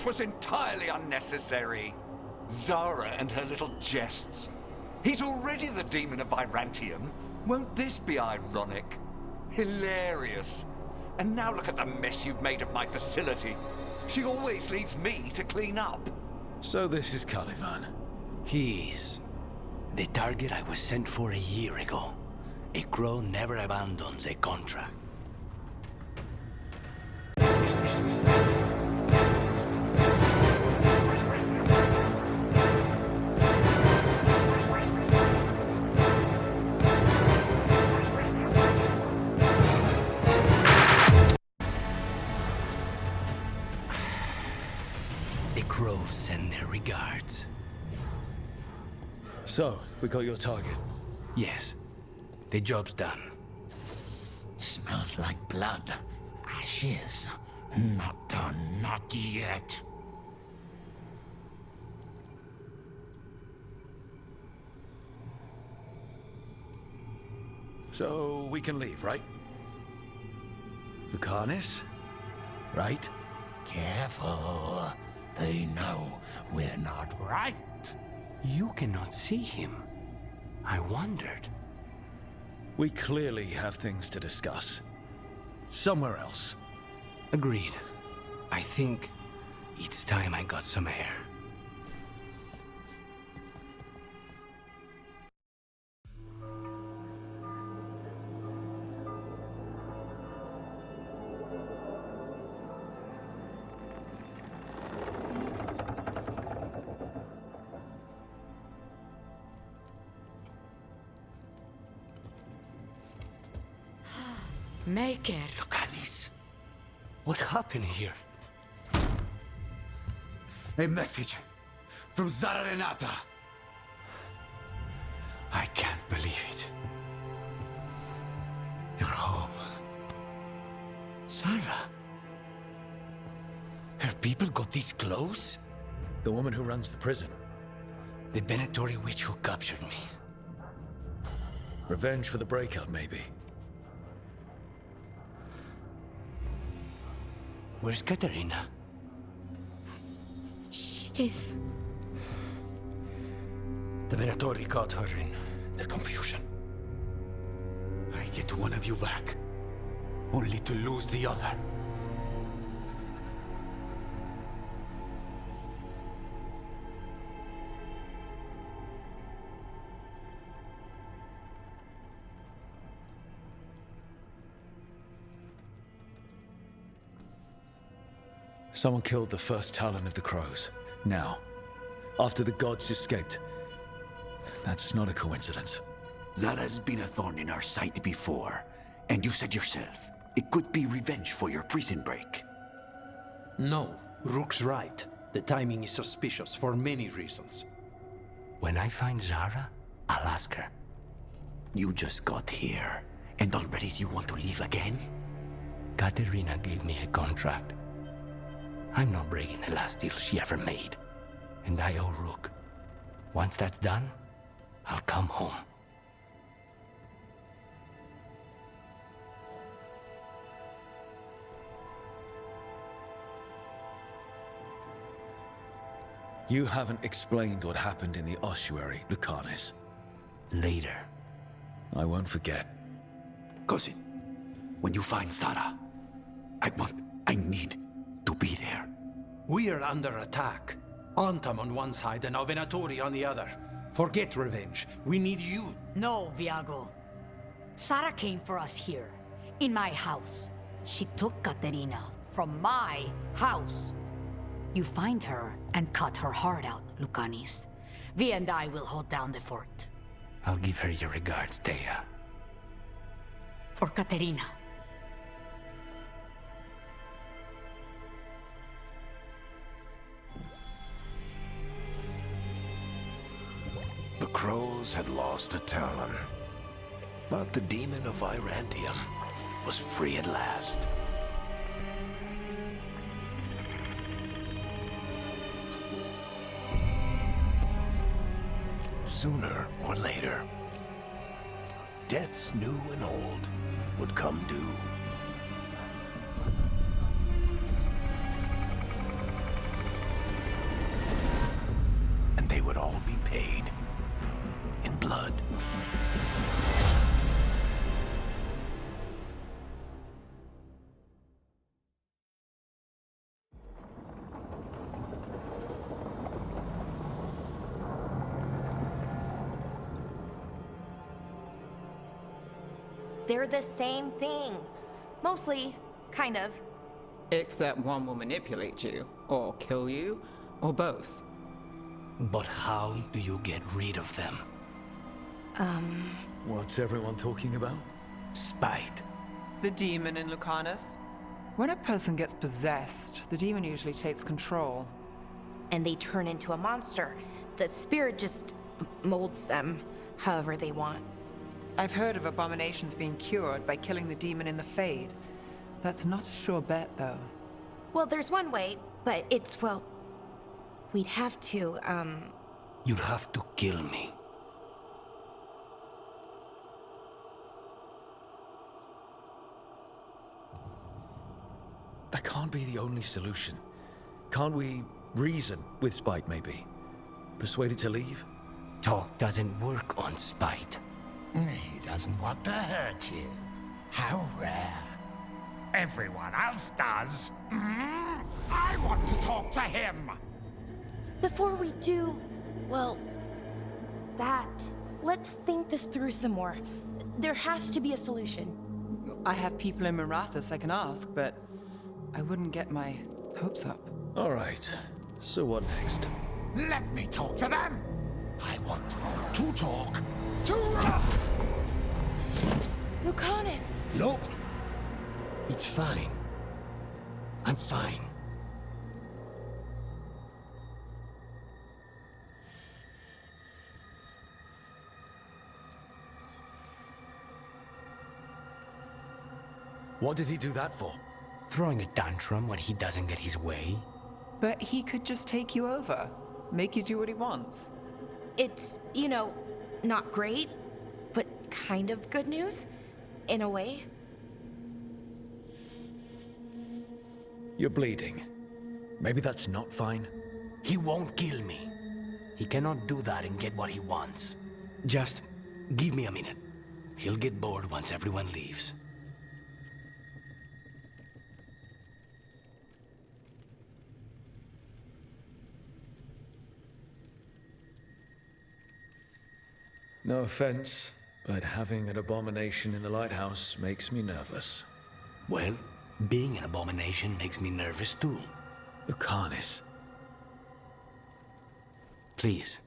This was entirely unnecessary. Zara and her little jests. He's already the demon of Virantium. Won't this be ironic? Hilarious. And now look at the mess you've made of my facility. She always leaves me to clean up. So this is Caliban. He is the target I was sent for a year ago. A crow never abandons a contract. The crows send their regards. So, we got your target. Yes, the job's done. Smells like blood. Ashes. Not done, not yet. So, we can leave, right? Lucanis? Right? Careful. They know we're not right. You cannot see him. I wondered. We clearly have things to discuss. Somewhere else. Agreed. I think it's time I got some air. Make it. Lucanis, what happened here? A message from Zara Renata. I can't believe it. You're home. Sarah? Her people got this close? The woman who runs the prison. The Venatori witch who captured me. Revenge for the breakout, maybe. Where's Katerina? She's... The Venatori caught her in their confusion. I get one of you back, only to lose the other. Someone killed the first Talon of the Crows. Now, after the gods escaped. That's not a coincidence. Zara's been a thorn in our side before, and you said yourself, it could be revenge for your prison break. No, Rook's right. The timing is suspicious for many reasons. When I find Zara, I'll ask her. You just got here, and already you want to leave again? Katerina gave me a contract. I'm not breaking the last deal she ever made. And I owe Rook. Once that's done, I'll come home. You haven't explained what happened in the ossuary, Lucanis. Later. I won't forget. Cousin, when you find Zara, I need to be there. We are under attack. Antam on one side and Venatori on the other. Forget revenge. We need you. No, Viago. Sara came for us here, in my house. She took Katerina from my house. You find her and cut her heart out, Lucanis. Vi and I will hold down the fort. I'll give her your regards, Thea. For Katerina. The Crows had lost a Talon, but the demon of Virantium was free at last. Sooner or later, debts new and old would come due. They're the same thing. Mostly, kind of. Except one will manipulate you, or kill you, or both. But how do you get rid of them? What's everyone talking about? Spite. The demon in Lucanus. When a person gets possessed, the demon usually takes control. And they turn into a monster. The spirit just molds them however they want. I've heard of abominations being cured by killing the demon in the Fade. That's not a sure bet, though. Well, there's one way, but it's, well... We'd have to, You'd have to kill me. That can't be the only solution. Can't we reason with Spite, maybe? Persuade it to leave? Talk doesn't work on spite. He doesn't want to hurt you. How rare. Everyone else does. I want to talk to him. Before we do, well, let's think this through some more. There has to be a solution. I have people in Marathus I can ask, but I wouldn't get my hopes up. All right. So what next? Let me talk to them. I want to talk to... Lucanus! Nope. It's fine. I'm fine. What did he do that for? Throwing a tantrum when he doesn't get his way? But he could just take you over, make you do what he wants. It's, not great, but kind of good news, in a way. You're bleeding. Maybe that's not fine. He won't kill me. He cannot do that and get what he wants. Just give me a minute. He'll get bored once everyone leaves. No offense, but having an abomination in the lighthouse makes me nervous. Well, being an abomination makes me nervous too. Lucanus. Please.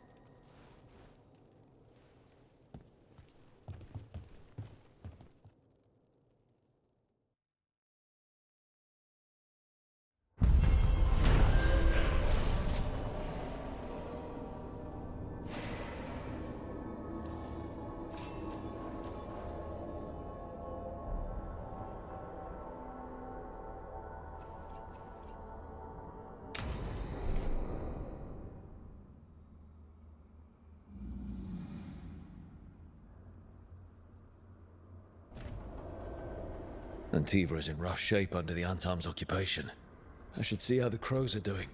Antiva is in rough shape under the Antarm's occupation. I should see how the crows are doing.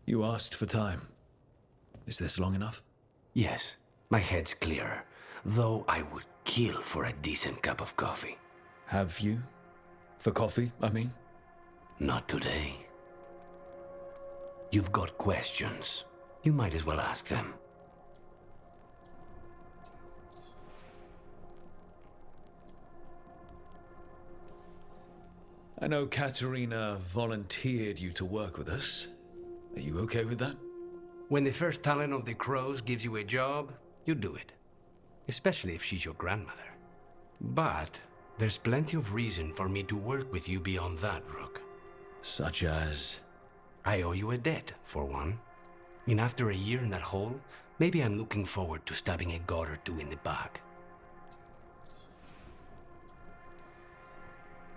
You asked for time. Is this long enough? Yes, my head's clearer. Though I would kill for a decent cup of coffee. Have you? For coffee, I mean? Not today. You've got questions. You might as well ask them. I know Katerina volunteered you to work with us. Are you okay with that? When the first talent of the crows gives you a job, you do it. Especially if she's your grandmother. But there's plenty of reason for me to work with you beyond that, Rook. Such as? I owe you a debt, for one. And after a year in that hole, maybe I'm looking forward to stabbing a god or two in the back.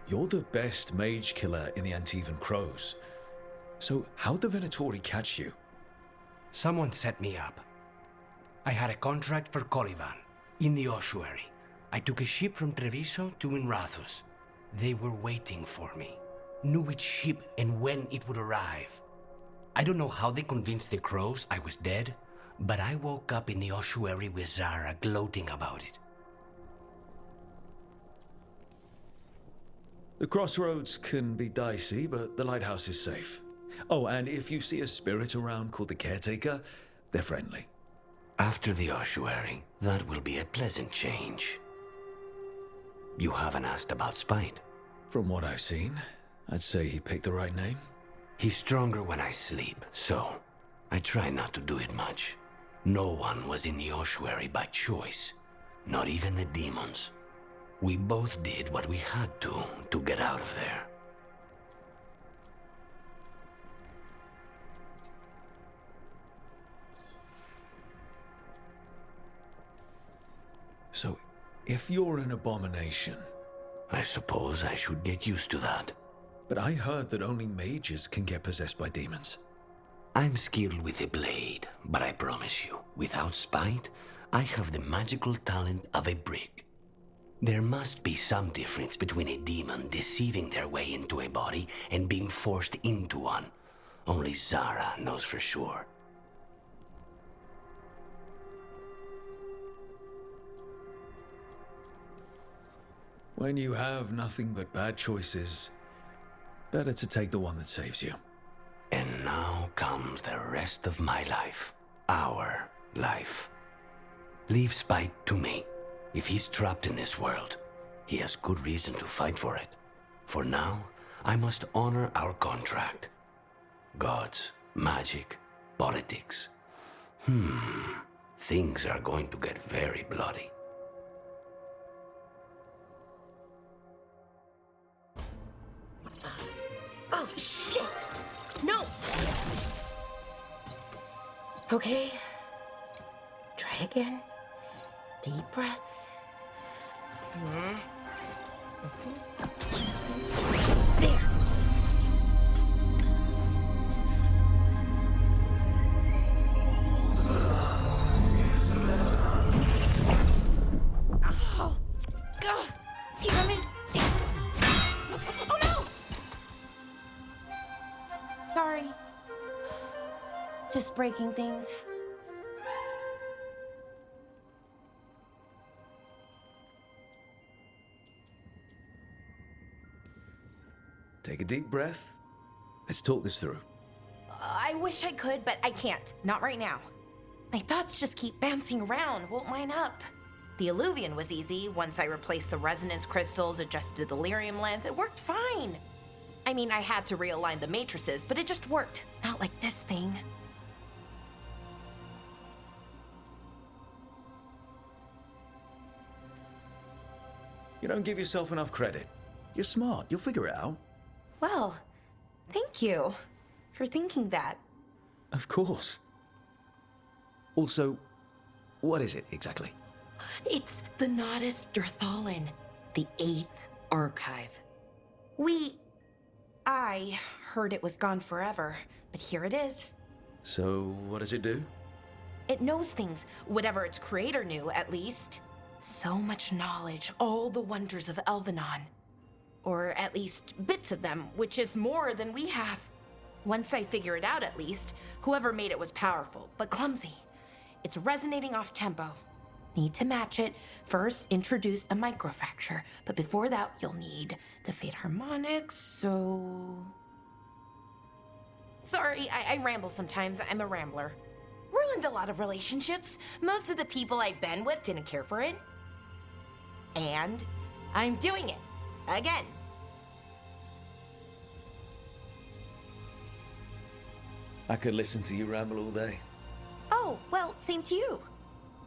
You're the best mage killer in the Antivan Crows. So how'd the Venatori catch you? Someone set me up. I had a contract for Colivan, in the ossuary. I took a ship from Treviso to Inrathus. They were waiting for me. Knew which ship and when it would arrive. I don't know how they convinced the crows I was dead, but I woke up in the ossuary with Zara gloating about it. The crossroads can be dicey, but the lighthouse is safe. Oh, and if you see a spirit around called the Caretaker, they're friendly. After the ossuary, that will be a pleasant change. You haven't asked about Spite. From what I've seen, I'd say he picked the right name. He's stronger when I sleep, so I try not to do it much. No one was in the ossuary by choice, not even the demons. We both did what we had to get out of there. So, if you're an abomination... I suppose I should get used to that. But I heard that only mages can get possessed by demons. I'm skilled with a blade, but I promise you, without Spite, I have the magical talent of a brick. There must be some difference between a demon deceiving their way into a body and being forced into one. Only Zara knows for sure. When you have nothing but bad choices, better to take the one that saves you. And now comes the rest of my life. Our life. Leave Spite to me. If he's trapped in this world, he has good reason to fight for it. For now, I must honor our contract. Gods, magic, politics. Things are going to get very bloody. Oh, shit! No! Okay. Try again. Deep breaths. There. Oh, God. Damn it. Oh, no! Sorry. Just breaking things. Take a deep breath. Let's talk this through. I wish I could, but I can't. Not right now. My thoughts just keep bouncing around, won't line up. The Illuvian was easy. Once I replaced the resonance crystals, adjusted the lyrium lens, it worked fine. I mean, I had to realign the matrices, but it just worked. Not like this thing. You don't give yourself enough credit. You're smart. You'll figure it out. Well, thank you for thinking that. Of course. Also, what is it exactly? It's the Nodus Durthalin, the 8th archive. I heard it was gone forever, but here it is. So, what does it do? It knows things, whatever its creator knew, at least. So much knowledge, all the wonders of Elvenon. Or at least bits of them, which is more than we have. Once I figure it out, at least, whoever made it was powerful, but clumsy. It's resonating off tempo. Need to match it. First, introduce a microfracture, but before that, you'll need the Fate harmonics, so... Sorry, I ramble sometimes. I'm a rambler. Ruined a lot of relationships. Most of the people I've been with didn't care for it. And I'm doing it. Again. I could listen to you ramble all day. Oh, well, same to you.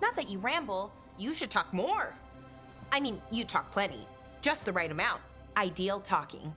Not that you ramble, you should talk more. I mean, you talk plenty. Just the right amount. Ideal talking.